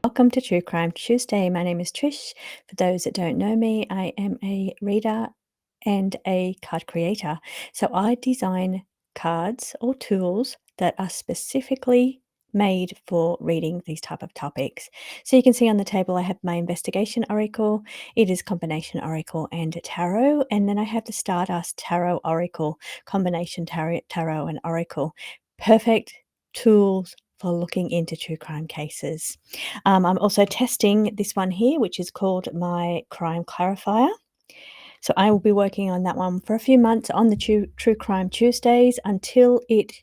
Welcome to True Crime Tuesday. My name is Trish. For those that don't know me, I am a reader and a card creator. So I design cards or tools that are specifically made for reading these type of topics. So you can see on the table I have my investigation oracle, it is combination oracle and tarot, and then I have the Stardust Tarot Oracle, combination tarot and oracle. Perfect tools for looking into true crime cases. I'm also testing this one here, which is called my Crime Clarifier. So I will be working on that one for a few months on the True Crime Tuesdays until it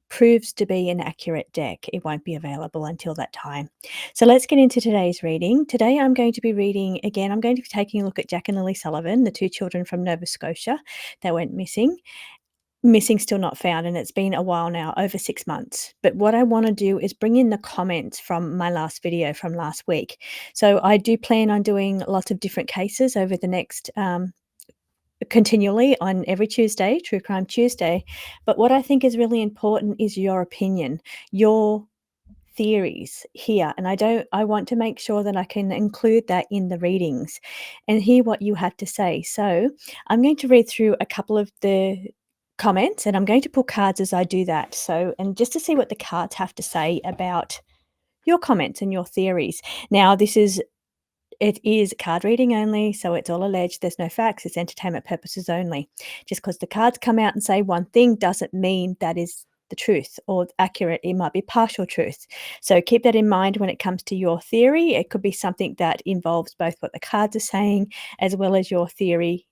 proves to be an accurate deck. It won't be available until that time. So let's get into today's reading. Today I'm going to be reading, again, I'm going to be taking a look at Jack and Lilly Sullivan, the two children from Nova Scotia that went missing. Missing, still not found, and it's been a while now, over 6 months. But what I want to do is bring in the comments from my last video from last week. So I do plan on doing lots of different cases over the next continually on every Tuesday, True Crime Tuesday. But what I think is really important is your opinion, your theories here, and I want to make sure that I can include that in the readings and hear what you have to say. So I'm going to read through a couple of the comments, and I'm going to pull cards as I do that. So, and just to see what the cards have to say about your comments and your theories. Now, it is card reading only, so it's all alleged. There's no facts. It's entertainment purposes only. Just because the cards come out and say one thing doesn't mean that is the truth or accurate. It might be partial truth. So keep that in mind when it comes to your theory. It could be something that involves both what the cards are saying as well as your theory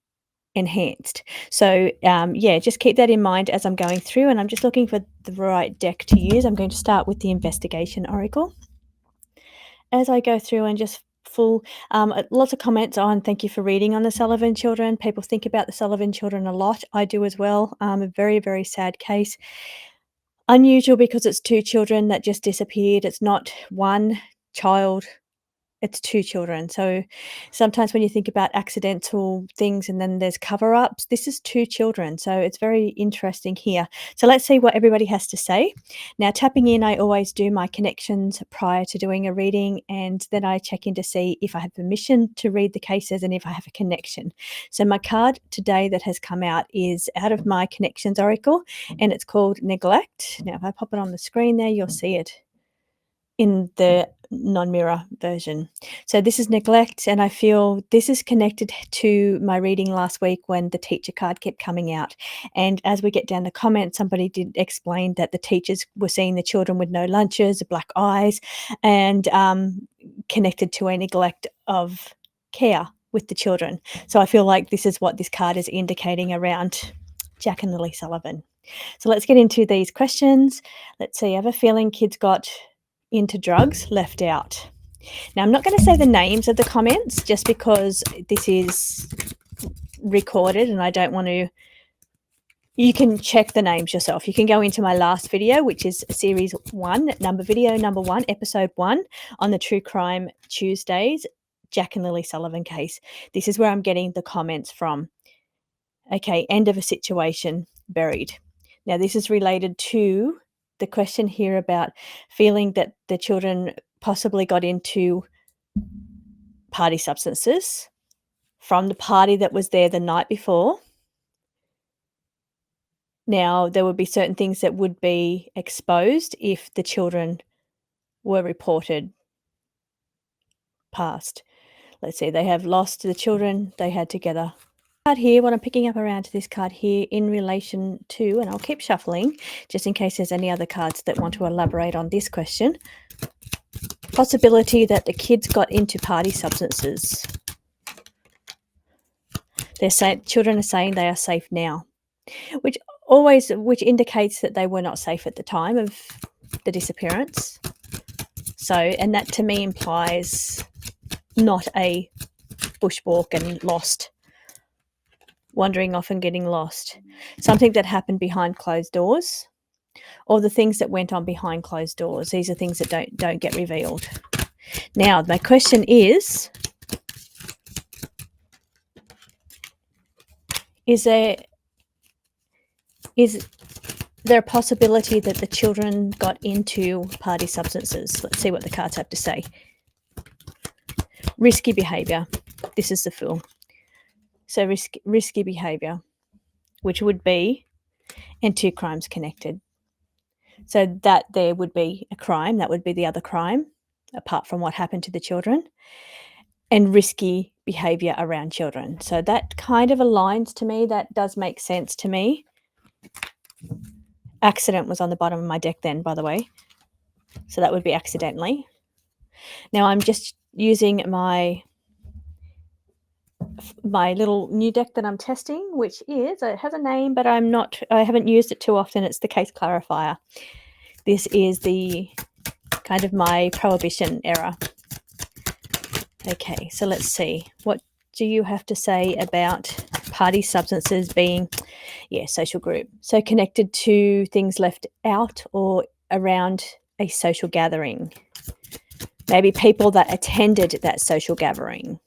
enhanced. So yeah, just keep that in mind as I'm going through, and I'm just looking for the right deck to use. I'm going to start with the investigation oracle as I go through and just full lots of comments on thank you for reading on the Sullivan children. People think about the Sullivan children a lot. I do as well. A very, very sad case. Unusual because it's two children that just disappeared. It's not one child, it's two children. So sometimes when you think about accidental things and then there's cover-ups, this is two children. So it's very interesting here. So let's see what everybody has to say. Now, tapping in, I always do my connections prior to doing a reading, and then I check in to see if I have permission to read the cases and if I have a connection. So my card today that has come out is out of my connections oracle, and it's called Neglect. Now, if I pop it on the screen there, you'll see it in the non-mirror version. So this is neglect, and I feel this is connected to my reading last week when the teacher card kept coming out. And as we get down the comments, somebody did explain that the teachers were seeing the children with no lunches, black eyes, and connected to a neglect of care with the children. So I feel like this is what this card is indicating around Jack and Lilly Sullivan. So let's get into these questions. Let's see. I have a feeling kids got into drugs, left out. Now, I'm not going to say the names of the comments just because this is recorded and I don't want to. You can check the names yourself. You can go into my last video, which is series 1, video number 1, episode 1 on the True Crime Tuesdays, Jack and Lilly Sullivan case. This is where I'm getting the comments from. Okay, end of a situation, buried. Now, this is related to the question here about feeling that the children possibly got into party substances from the party that was there the night before. Now, there would be certain things that would be exposed if the children were reported past. Let's see, they have lost the children they had together. Card here, what I'm picking up around to this card here in relation to, and I'll keep shuffling just in case there's any other cards that want to elaborate on this question. Possibility that the kids got into party substances. They're saying, children are saying they are safe now, which indicates that they were not safe at the time of the disappearance. So, and that to me implies not a bushwalk and lost, wandering off and getting lost. Something that happened behind closed doors, or the things that went on behind closed doors. These are things that don't get revealed. Now, my question is there a possibility that the children got into party substances? Let's see what the cards have to say. Risky behavior. This is the Fool. So risky behavior, which would be, and two crimes connected. So that there would be a crime, that would be the other crime, apart from what happened to the children, and risky behavior around children. So that kind of aligns to me. That does make sense to me. Accident was on the bottom of my deck then, by the way. So that would be accidentally. Now I'm just using my little new deck that I'm testing, which is, it has a name, but I haven't used it too often. It's the Case Clarifier. This is the kind of my prohibition era. Okay, so let's see. What do you have to say about party substances being, social group? So connected to things left out or around a social gathering. Maybe people that attended that social gathering.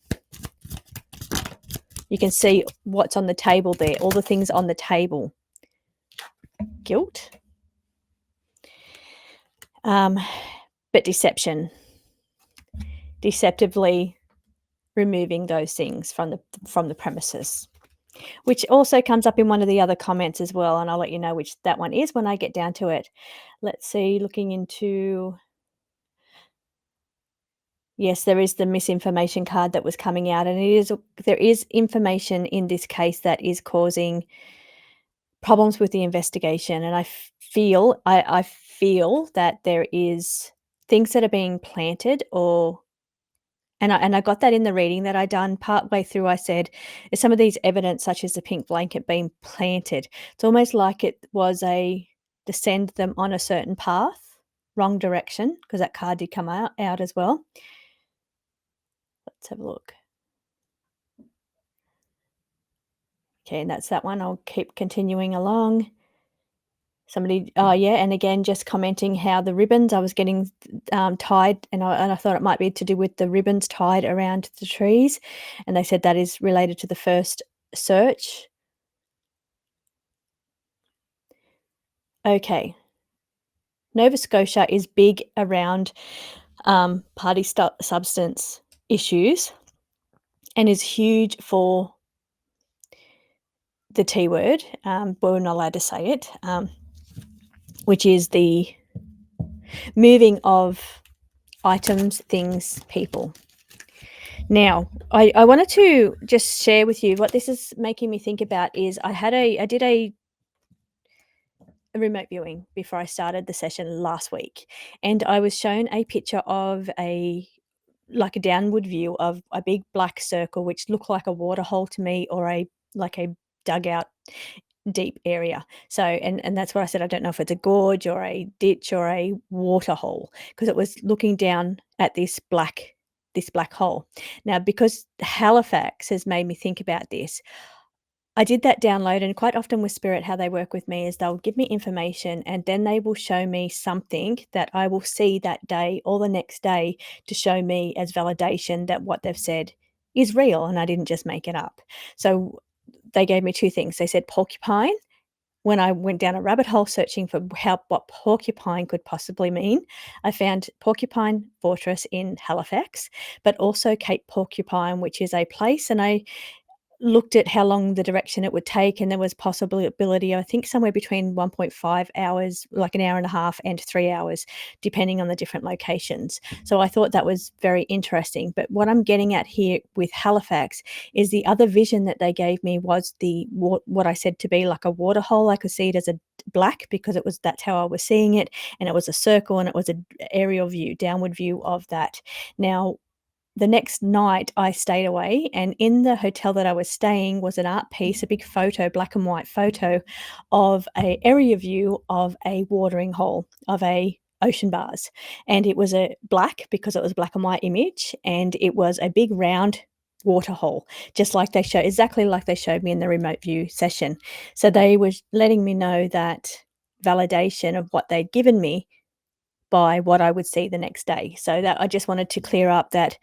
You can see what's on the table there, all the things on the table. Guilt. But deception. Deceptively removing those things from the premises, which also comes up in one of the other comments as well, and I'll let you know which that one is when I get down to it. Let's see, looking into, yes, there is the misinformation card that was coming out, and there is information in this case that is causing problems with the investigation, and I feel that there is things that are being planted, or and I got that in the reading that I done. Partway through, I said, is some of these evidence, such as the pink blanket, being planted? It's almost like it was to send them on a certain path, wrong direction, because that card did come out as well. Let's have a look. Okay, and that's that one. I'll keep continuing along. Somebody, and again, just commenting how the ribbons, I was getting tied, and I thought it might be to do with the ribbons tied around the trees, and they said that is related to the first search. Okay. Nova Scotia is big around party substance issues, and is huge for the T word, but we're not allowed to say it, which is the moving of items, things, people. Now, I wanted to just share with you what this is making me think about is I did a remote viewing before I started the session last week, and I was shown a picture of a downward view of a big black circle, which looked like a water hole to me, or a dugout deep area. So, and that's what I said. I don't know if it's a gorge or a ditch or a water hole, because it was looking down at this black hole. Now, because Halifax has made me think about this, I did that download, and quite often with Spirit, how they work with me is they'll give me information, and then they will show me something that I will see that day or the next day to show me as validation that what they've said is real and I didn't just make it up. So they gave me two things. They said porcupine, when I went down a rabbit hole searching for what porcupine could possibly mean, I found Porcupine Fortress in Halifax, but also Cape Porcupine, which is a place, and I looked at how long the direction it would take, and there was possibility, I think, somewhere between 1.5 hours, like an hour and a half, and 3 hours, depending on the different locations. So I thought that was very interesting. But what I'm getting at here with Halifax is the other vision that they gave me was what I said to be like a water hole. I could see it as a black because that's how I was seeing it, and it was a circle, and it was an aerial view, downward view of that. Now, the next night I stayed away, and in the hotel that I was staying was an art piece, a big photo, black and white photo of a area view of a watering hole, of a ocean bars. And it was a black because it was a black and white image, and it was a big round water hole, just like exactly like they showed me in the remote view session. So they were letting me know that validation of what they'd given me by what I would see the next day. So that I just wanted to clear up that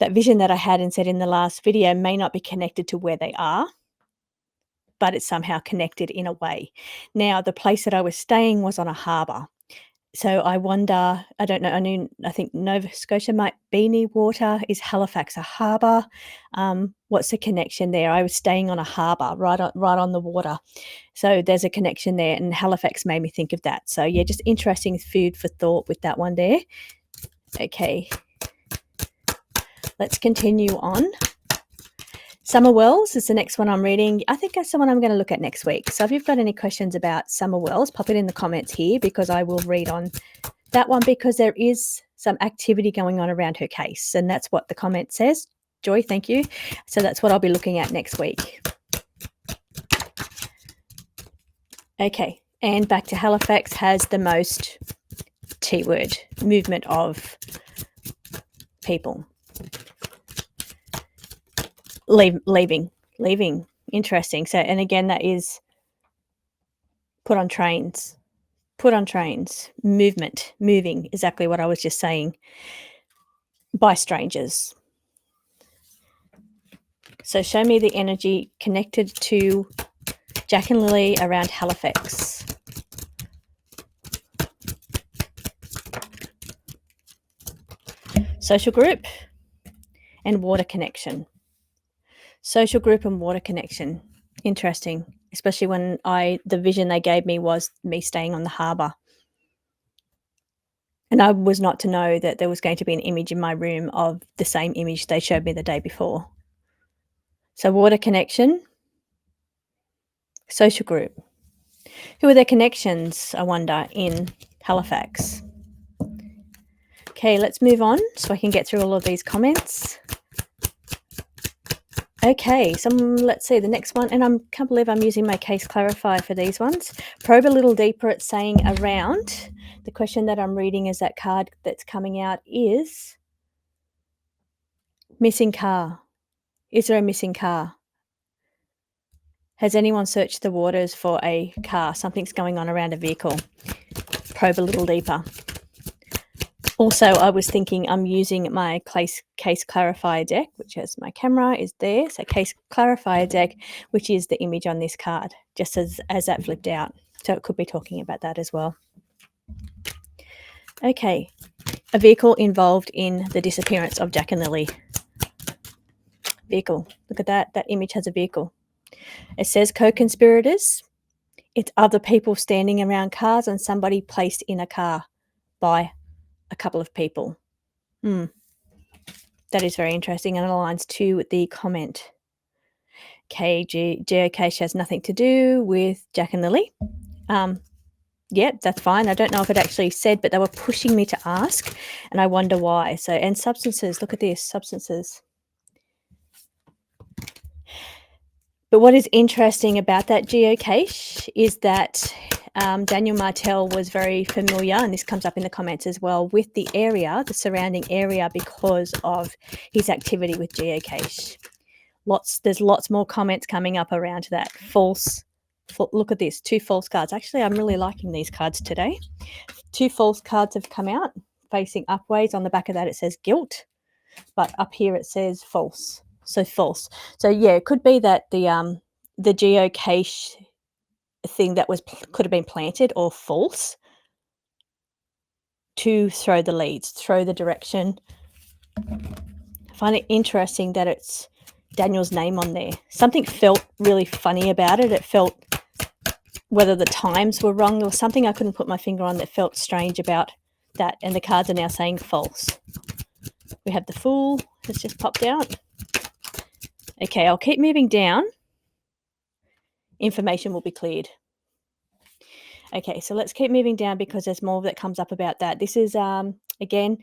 vision that I had and said in the last video may not be connected to where they are, but it's somehow connected in a way. Now, the place that I was staying was on a harbour. So I wonder, I don't know, I think Nova Scotia might be near water. Is Halifax a harbour? What's the connection there? I was staying on a harbour right on the water. So there's a connection there, and Halifax made me think of that. So yeah, just interesting food for thought with that one there. Okay. Let's continue on. Summer Wells is the next one I'm reading. I think that's the one I'm going to look at next week. So if you've got any questions about Summer Wells, pop it in the comments here, because I will read on that one, because there is some activity going on around her case, and that's what the comment says. Joy, thank you. So that's what I'll be looking at next week. Okay, and back to Halifax has the most T-word movement of people. Leaving. Interesting. So, and again, that is put on trains, moving, exactly what I was just saying, by strangers. So show me the energy connected to Jack and Lilly around Halifax. Social group and water connection. Social group and water connection. Interesting, especially when the vision they gave me was me staying on the harbour. And I was not to know that there was going to be an image in my room of the same image they showed me the day before. So water connection, social group. Who are their connections, I wonder, in Halifax? Okay, let's move on so I can get through all of these comments. Okay, so let's see the next one, and I can't believe I'm using my case clarifier for these ones. Probe a little deeper. It's saying around. The question that I'm reading is that card that's coming out is missing car. Is there a missing car? Has anyone searched the waters for a car? Something's going on around a vehicle. Probe a little deeper. Also, I was thinking I'm using my case clarifier deck, which has my camera is there. So case clarifier deck, which is the image on this card, just as that flipped out. So it could be talking about that as well. Okay, a vehicle involved in the disappearance of Jack and Lilly. Vehicle, look at that. That image has a vehicle. It says co-conspirators. It's other people standing around cars and somebody placed in a car by a couple of people. That is very interesting and aligns to the comment. Okay, geocache has nothing to do with Jack and Lilly. Yeah, that's fine. I don't know if it actually said, but they were pushing me to ask, and I wonder why. So, and substances, look at this, substances. But what is interesting about that geocache is that Daniel Martel was very familiar, and this comes up in the comments as well, with the area, the surrounding area, because of his activity with geocache. There's lots more comments coming up around that. Look at this, 2 false cards. Actually, I'm really liking these cards today. 2 false cards have come out facing upwards. On the back of that, it says guilt, but up here it says false. So false. So yeah, it could be that the geocache thing that could have been planted or false to throw the leads, throw the direction. I find it interesting that it's Daniel's name on there. Something felt really funny about it. It felt, whether the times were wrong or something, I couldn't put my finger on, that felt strange about that. And the cards are now saying false. We have the Fool that's just popped out. Okay, I'll keep moving down. Information will be cleared. Okay, so let's keep moving down because there's more that comes up about that. This is, again,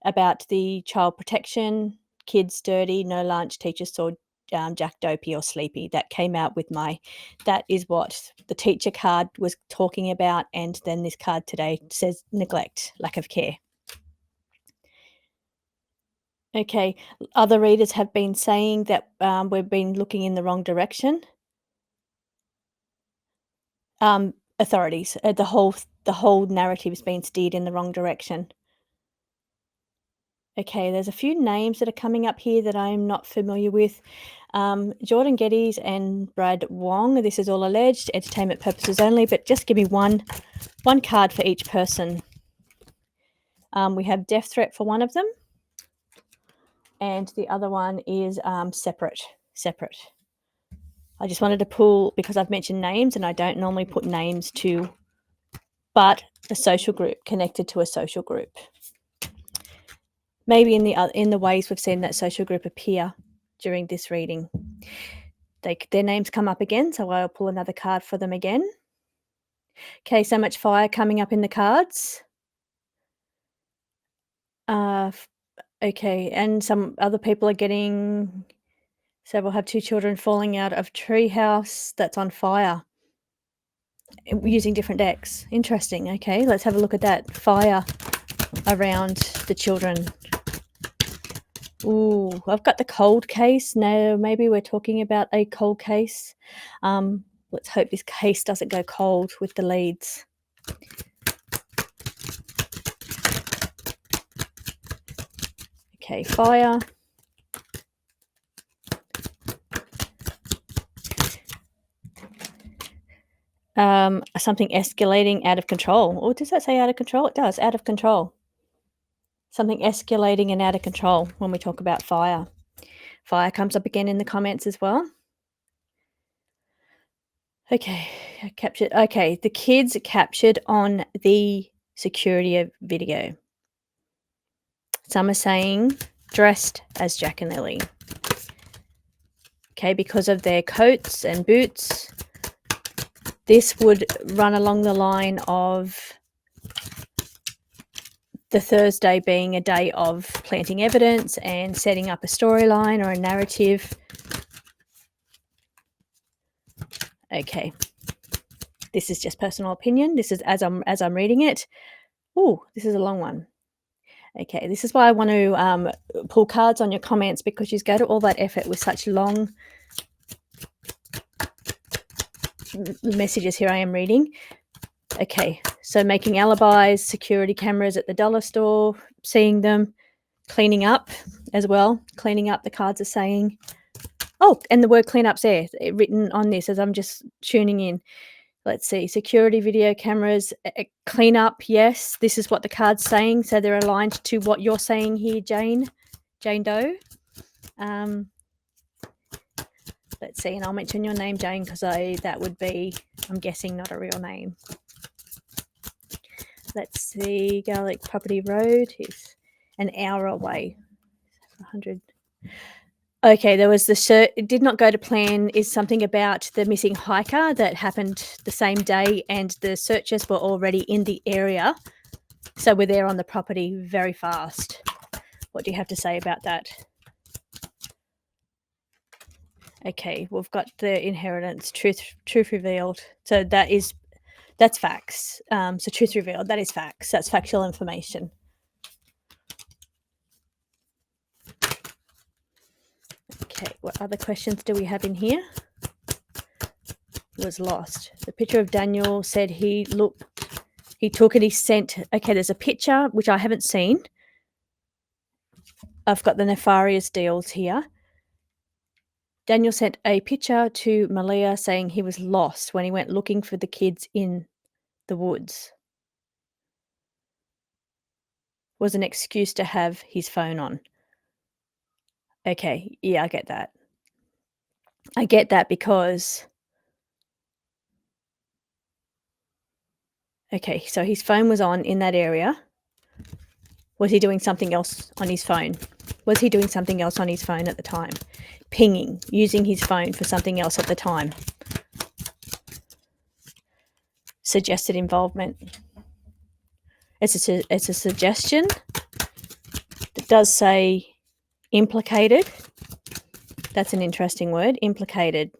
about the child protection, kids dirty, no lunch, teacher saw Jack dopey or sleepy. That came out with that is what the teacher card was talking about, and then this card today says neglect, lack of care. Okay, other readers have been saying that we've been looking in the wrong direction. Authorities, the whole narrative has been steered in the wrong direction. Okay, there's a few names that are coming up here that I'm not familiar with. Jordan Geddes and Brad Wong. This is all alleged, entertainment purposes only, but just give me one card for each person. We have death threat for one of them, and the other one is separate. I just wanted to pull, because I've mentioned names, and I don't normally put names to, but a social group, connected to a social group. Maybe in the ways we've seen that social group appear during this reading. Their names come up again, so I'll pull another card for them again. Okay, so much fire coming up in the cards. Okay, and some other people are getting... So we'll have 2 children falling out of treehouse that's on fire using different decks. Interesting. Okay, let's have a look at that. Fire around the children. Ooh, I've got the cold case. No, maybe we're talking about a cold case. Let's hope this case doesn't go cold with the leads. Okay, fire. Something escalating, out of control. Or does that say out of control? It does, out of control. Something escalating and out of control when we talk about fire. Fire comes up again in the comments as well. Okay, captured. Okay, the kids captured on the security video. Some are saying dressed as Jack and Lily. Okay, because of their coats and boots. This would run along the line of the Thursday being a day of planting evidence and setting up a storyline or a narrative. Okay, this is just personal opinion. This is as I'm reading it. Oh, this is a long one. Okay, this is why I want to pull cards on your comments, because you go to all that effort with such long messages. Here I am reading. Okay, so making alibis, security cameras at the dollar store, seeing them, cleaning up as well. Cleaning up, the cards are saying. Oh, and the word clean up's there, written on this as I'm just tuning in. Let's see, security video cameras, clean up, yes. This is what the card's saying, so they're aligned to what you're saying here, Jane Doe. Let's see, and I'll mention your name, Jane, because that would be, I'm guessing, not a real name. Let's see, Garlic Property Road is an hour away. 100. Okay, there was it did not go to plan, is something about the missing hiker that happened the same day, and the searchers were already in the area. So we're there on the property very fast. What do you have to say about that? Okay, we've got the inheritance, truth revealed. So that's facts. So truth revealed, that is facts. That's factual information. Okay, what other questions do we have in here? Was lost. The picture of Daniel said he took and he sent. Okay, there's a picture which I haven't seen. I've got the nefarious deals here. Daniel sent a picture to Malia saying he was lost when he went looking for the kids in the woods. Was an excuse to have his phone on. Okay, yeah, I get that. I get that because okay, so his phone was on in that area. Was he doing something else on his phone? Was he doing something else on his phone at the time? Pinging, using his phone for something else at the time. Suggested involvement. It's a suggestion. It does say implicated. That's an interesting word, implicated.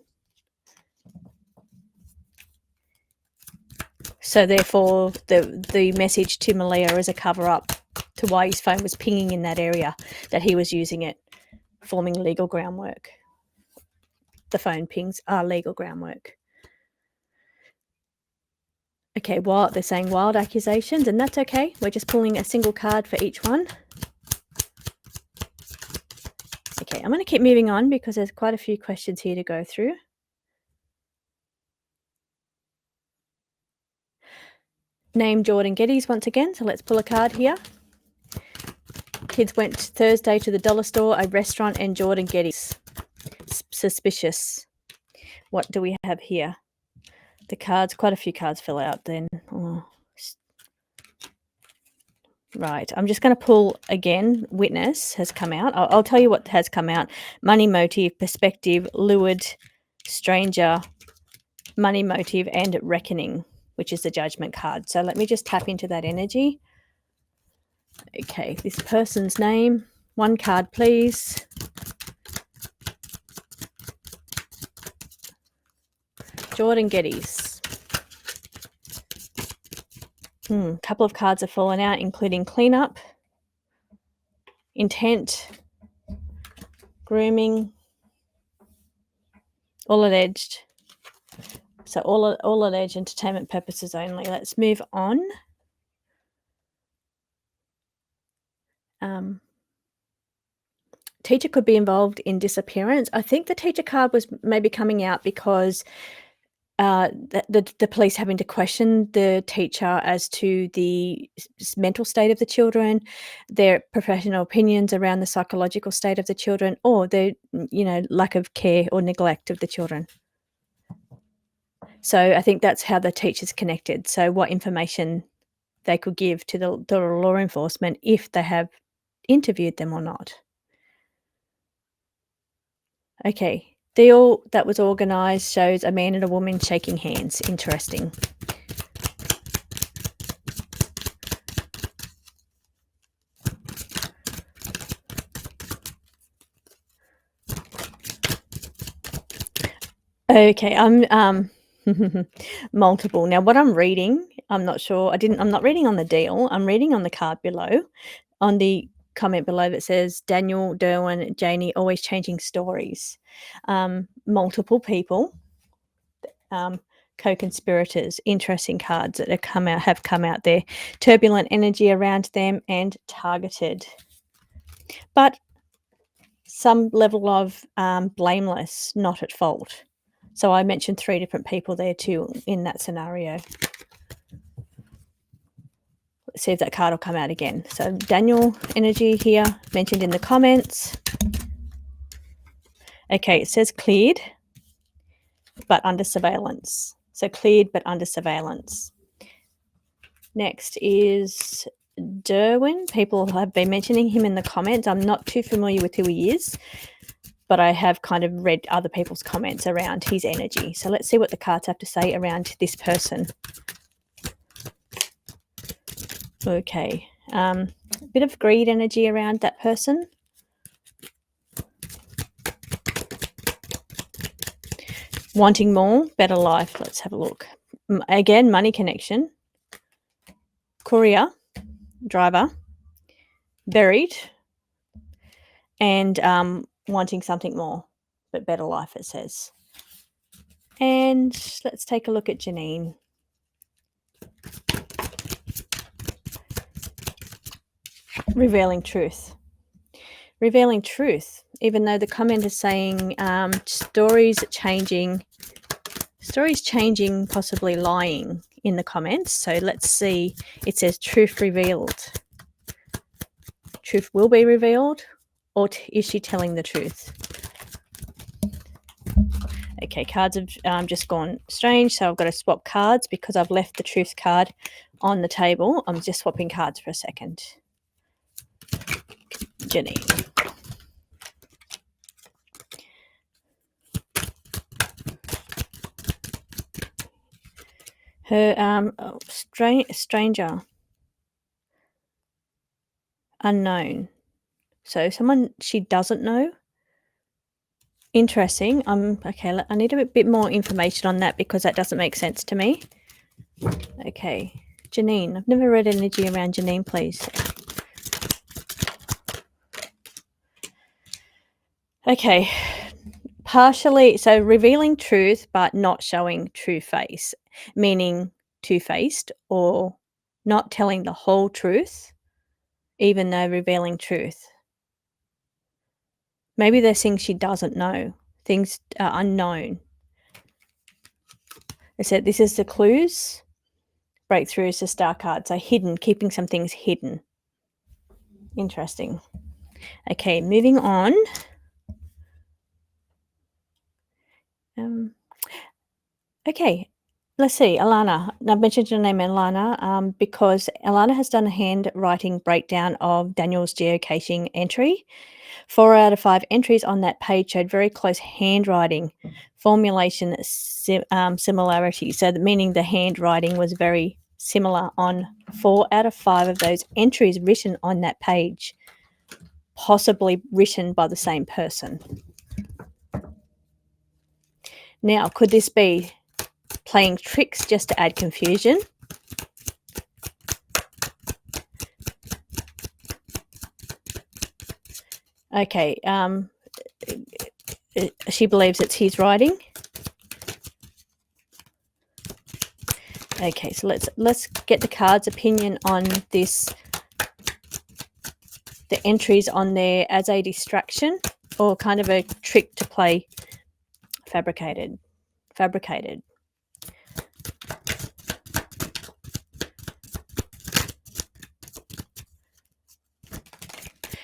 So therefore, the message to Malia is a cover-up to why his phone was pinging in that area, that he was using it, forming legal groundwork. The phone pings are legal groundwork. Okay, they're saying wild accusations, and that's okay. We're just pulling a single card for each one. Okay, I'm going to keep moving on because there's quite a few questions here to go through. Name Jordan Geddes once again, so let's pull a card here. Kids went Thursday to the dollar store, a restaurant, and Jordan Geddes. Suspicious. What do we have here? The cards, quite a few cards fell out then. Oh. Right, I'm just going to pull again. Witness has come out. I'll tell you what has come out. Money motive, perspective, lured, stranger, money motive, and reckoning, which is the judgment card. So let me just tap into that energy. Okay, this person's name. One card, please. Jordan Geddes. A couple of cards have fallen out, including cleanup, intent, grooming, all alleged. So all alleged, entertainment purposes only. Let's move on. Teacher could be involved in disappearance. I think the teacher card was maybe coming out because the police having to question the teacher as to the mental state of the children, their professional opinions around the psychological state of the children, or the lack of care or neglect of the children. So I think that's how the teachers connected. So what information they could give to the law enforcement if they have interviewed them or not. Okay. Deal that was organised shows a man and a woman shaking hands. Interesting. Okay, I'm multiple. Now what I'm reading, I'm not sure. I'm not reading on the deal. I'm reading on the card below, on the comment below that says Daniel, Derwin, Janie always changing stories. Multiple people, co-conspirators, interesting cards that have come out there. Turbulent energy around them and targeted. But some level of blameless, not at fault. So I mentioned 3 different people there too in that scenario. Let's see if that card will come out again. So Daniel energy here, mentioned in the comments. Okay, it says cleared, but under surveillance. So cleared, but under surveillance. Next is Derwin. People have been mentioning him in the comments. I'm not too familiar with who he is, but I have kind of read other people's comments around his energy. So let's see what the cards have to say around this person. Okay. A bit of greed energy around that person. Wanting more, better life. Let's have a look. Again, money connection. Courier, driver, buried, and wanting something more, but better life, it says. And let's take a look at Janine. Revealing truth. Revealing truth, even though the comment is saying stories changing, possibly lying in the comments. So let's see. It says truth revealed. Truth will be revealed, or is she telling the truth? Okay, cards have just gone strange, so I've got to swap cards because I've left the truth card on the table. I'm just swapping cards for a second. Janine. Her stranger. Unknown. So someone she doesn't know. Interesting. Okay. I need a bit more information on that because that doesn't make sense to me. Okay, Janine. I've never read energy around Janine, please. Okay, partially. So revealing truth, but not showing true face, meaning two-faced or not telling the whole truth, even though revealing truth. Maybe there's things she doesn't know. Things are unknown. I said this is the clues. Breakthrough is the star card. So hidden, keeping some things hidden. Interesting. Okay, moving on. Okay, let's see. Alana. I've mentioned your name, Alana, because Alana has done a handwriting breakdown of Daniel's geocaching entry. 4 out of 5 entries on that page showed very close handwriting formulation similarity. So meaning the handwriting was very similar on 4 out of 5 of those entries written on that page, possibly written by the same person. Now, could this be playing tricks just to add confusion? Okay, she believes it's his writing. Okay, so let's get the card's opinion on this. The entries on there as a distraction or kind of a trick to play fabricated.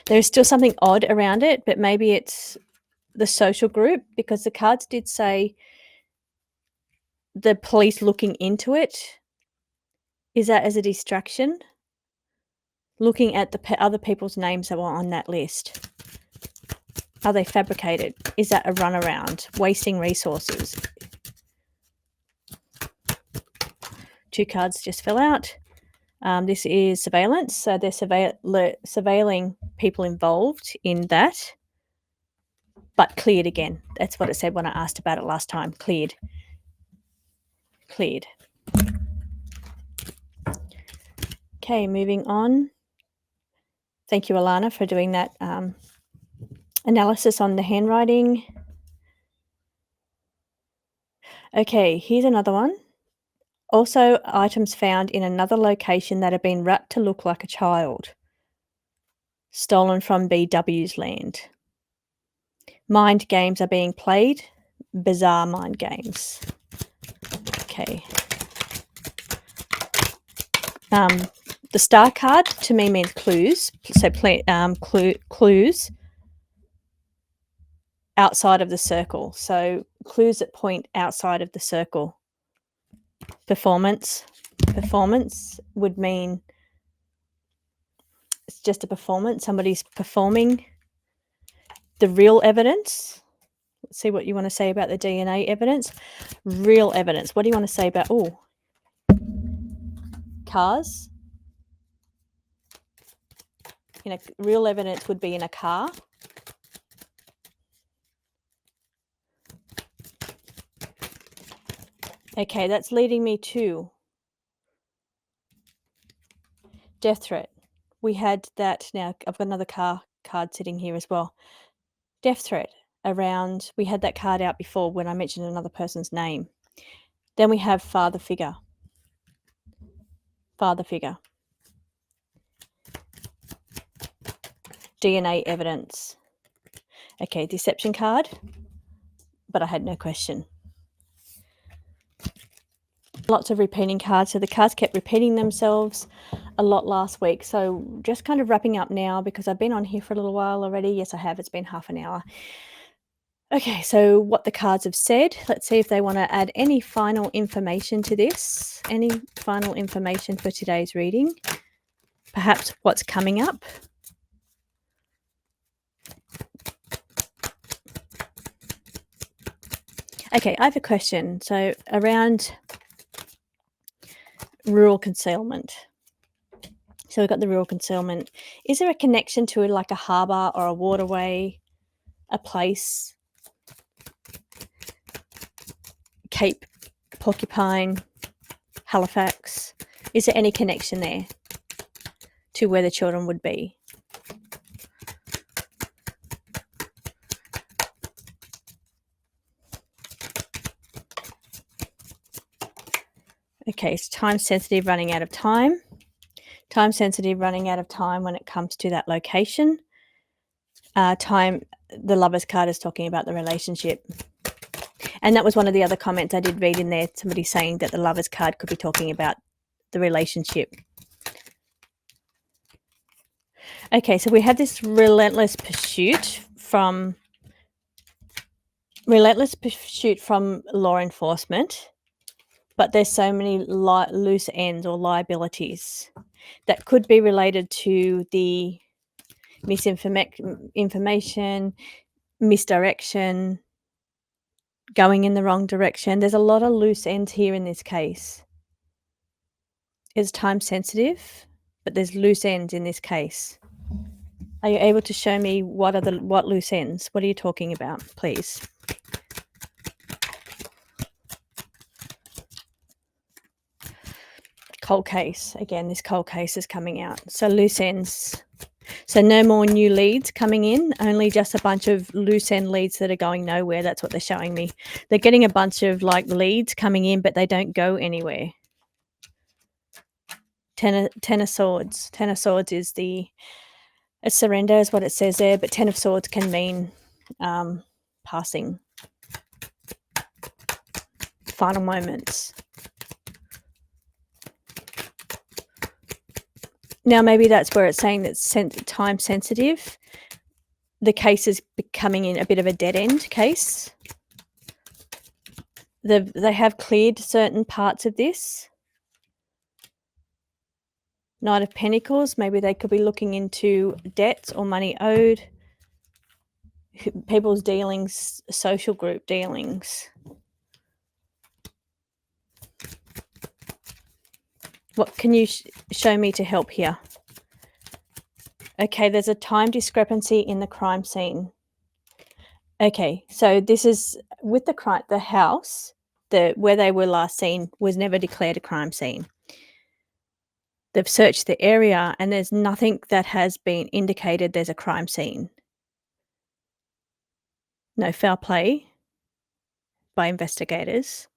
There's still something odd around it, but maybe it's the social group because the cards did say the police looking into it. Is that as a distraction? Looking at the other people's names that were on that list. Are they fabricated? Is that a runaround? Wasting resources? 2 cards just fell out. This is surveillance. So they're surveilling people involved in that, but cleared again. That's what it said when I asked about it last time. Cleared. Okay, moving on. Thank you, Alana, for doing that analysis on the handwriting. Okay, here's another one. Also, items found in another location that have been wrapped to look like a child. Stolen from BW's land. Mind games are being played. Bizarre mind games. Okay. The star card to me means clues. So clues outside of the circle. So clues that point outside of the circle. Performance would mean it's just a performance. Somebody's performing. The real evidence. Let's see what you want to say about the DNA evidence. Real evidence. What do you want to say about cars? Real evidence would be in a car. Okay, that's leading me to death threat. We had that. Now I've got another card sitting here as well. Death threat around. We had that card out before when I mentioned another person's name. Then we have father figure. DNA evidence. Okay, deception card, but I had no question. Lots of repeating cards. So the cards kept repeating themselves a lot last week. So just kind of wrapping up now because I've been on here for a little while already. Yes, I have. It's been half an hour. Okay, so what the cards have said. Let's see if they want to add any final information to this. Any final information for today's reading. Perhaps what's coming up. Okay, I have a question. So around rural concealment. So we've got the rural concealment. Is there a connection to like a harbour or a waterway, a place? Cape, Porcupine, Halifax. Is there any connection there to where the children would be? Okay, it's time sensitive, running out of time. Time sensitive, running out of time when it comes to that location. The Lover's card is talking about the relationship. And that was one of the other comments I did read in there. Somebody saying that the Lover's card could be talking about the relationship. Okay, so we have this relentless pursuit from law enforcement, but there's so many loose ends or liabilities that could be related to the misinformation, misdirection, going in the wrong direction. There's a lot of loose ends here in this case. It's time sensitive, but there's loose ends in this case. Are you able to show me what loose ends? What are you talking about, please? Cold case. Again, this cold case is coming out. So loose ends. So no more new leads coming in, only just a bunch of loose end leads that are going nowhere. That's what they're showing me. They're getting a bunch of like leads coming in, but they don't go anywhere. Ten of Swords. Ten of Swords is a surrender is what it says there, but Ten of Swords can mean passing. Final moments. Now, maybe that's where it's saying that time sensitive. The case is becoming in a bit of a dead end case. They have cleared certain parts of this. Knight of Pentacles. Maybe they could be looking into debts or money owed. People's dealings, social group dealings. What can you show me to help here? Okay, there's a time discrepancy in the crime scene. Okay, so this is with the house, where they were last seen was never declared a crime scene. They've searched the area and there's nothing that has been indicated there's a crime scene. No foul play by investigators,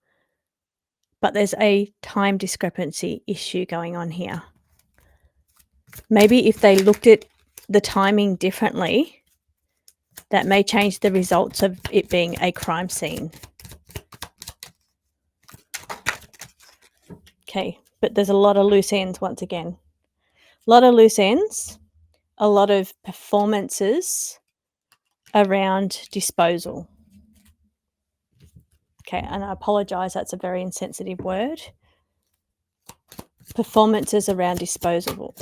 but there's a time discrepancy issue going on here. Maybe if they looked at the timing differently, that may change the results of it being a crime scene. Okay, but there's a lot of loose ends once again. A lot of loose ends, a lot of performances around disposal. Okay, and I apologise, that's a very insensitive word. Performances around disposal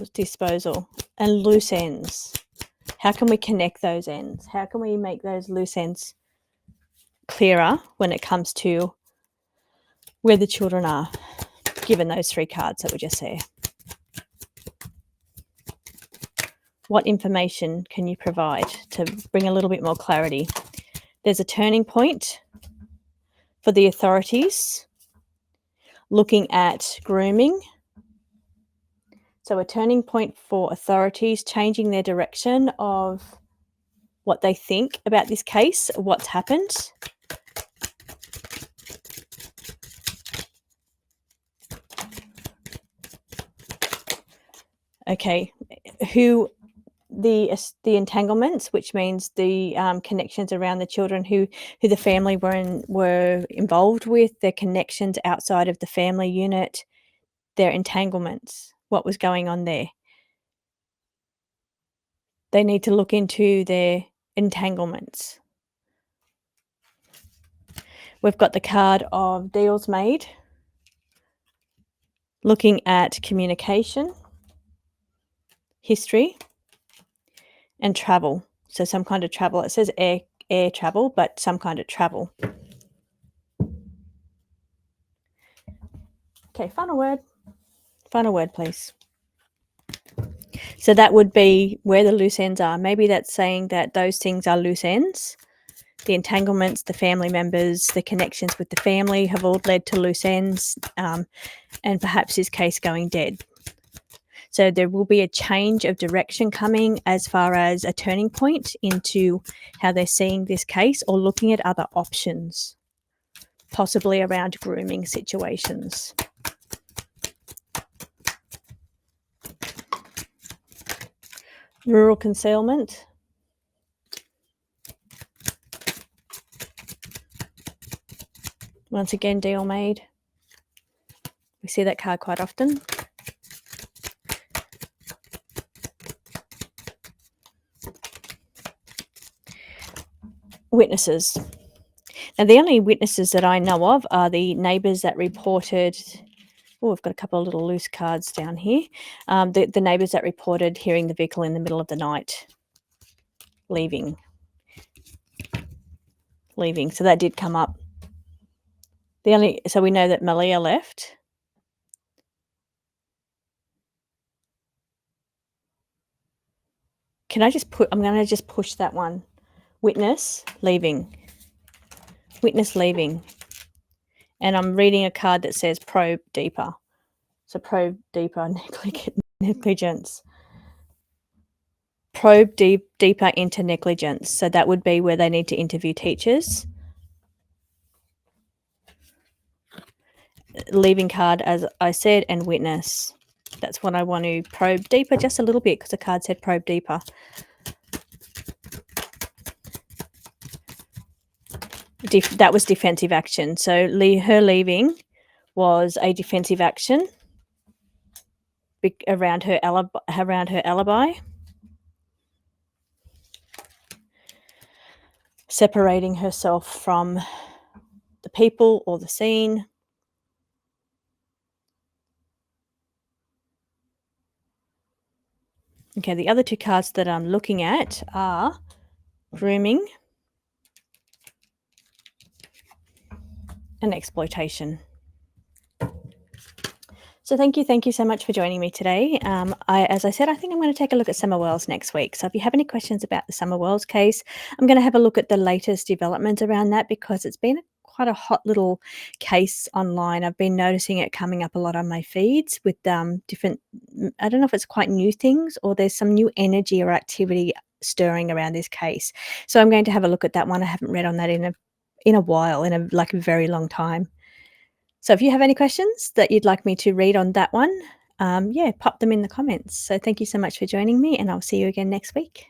and loose ends. How can we connect those ends? How can we make those loose ends clearer when it comes to where the children are, given those three cards that were just there? What information can you provide to bring a little bit more clarity? There's a turning point for the authorities looking at grooming. So a turning point for authorities changing their direction of what they think about this case, what's happened. Okay, who the entanglements, which means the connections around the children who the family were involved with, their connections outside of the family unit, their entanglements, what was going on there. They need to look into their entanglements. We've got the card of deals made, looking at communication, history, and travel. So some kind of travel. It says air travel, but some kind of travel. Okay, final word. Final word, please. So that would be where the loose ends are. Maybe that's saying that those things are loose ends. The entanglements, the family members, the connections with the family have all led to loose ends, and perhaps this case going dead. So there will be a change of direction coming as far as a turning point into how they're seeing this case or looking at other options, possibly around grooming situations. Rural concealment. Once again, deal made. We see that card quite often. Witnesses. Now, the only witnesses that I know of are the neighbours that reported. Oh, we've got a couple of little loose cards down here. The neighbours that reported hearing the vehicle in the middle of the night leaving. So that did come up. So we know that Malia left. I'm going to just push that one. Witness leaving. Witness leaving. And I'm reading a card that says probe deeper. So probe deeper, negligence. Probe deeper into negligence. So that would be where they need to interview teachers. Leaving card, as I said, and witness. That's what I want to probe deeper just a little bit because the card said probe deeper. That was defensive action. So her leaving was a defensive action around her alibi. Separating herself from the people or the scene. Okay, the other two cards that I'm looking at are grooming and exploitation. So thank you so much for joining me today. As I said, I think I'm going to take a look at Summer Wells next week. So if you have any questions about the Summer Wells case, I'm going to have a look at the latest developments around that because it's been quite a hot little case online. I've been noticing it coming up a lot on my feeds with different, I don't know if it's quite new things or there's some new energy or activity stirring around this case. So I'm going to have a look at that one. I haven't read on that in a while, in a very long time. So if you have any questions that you'd like me to read on that one, pop them in the comments. So thank you so much for joining me, and I'll see you again next week.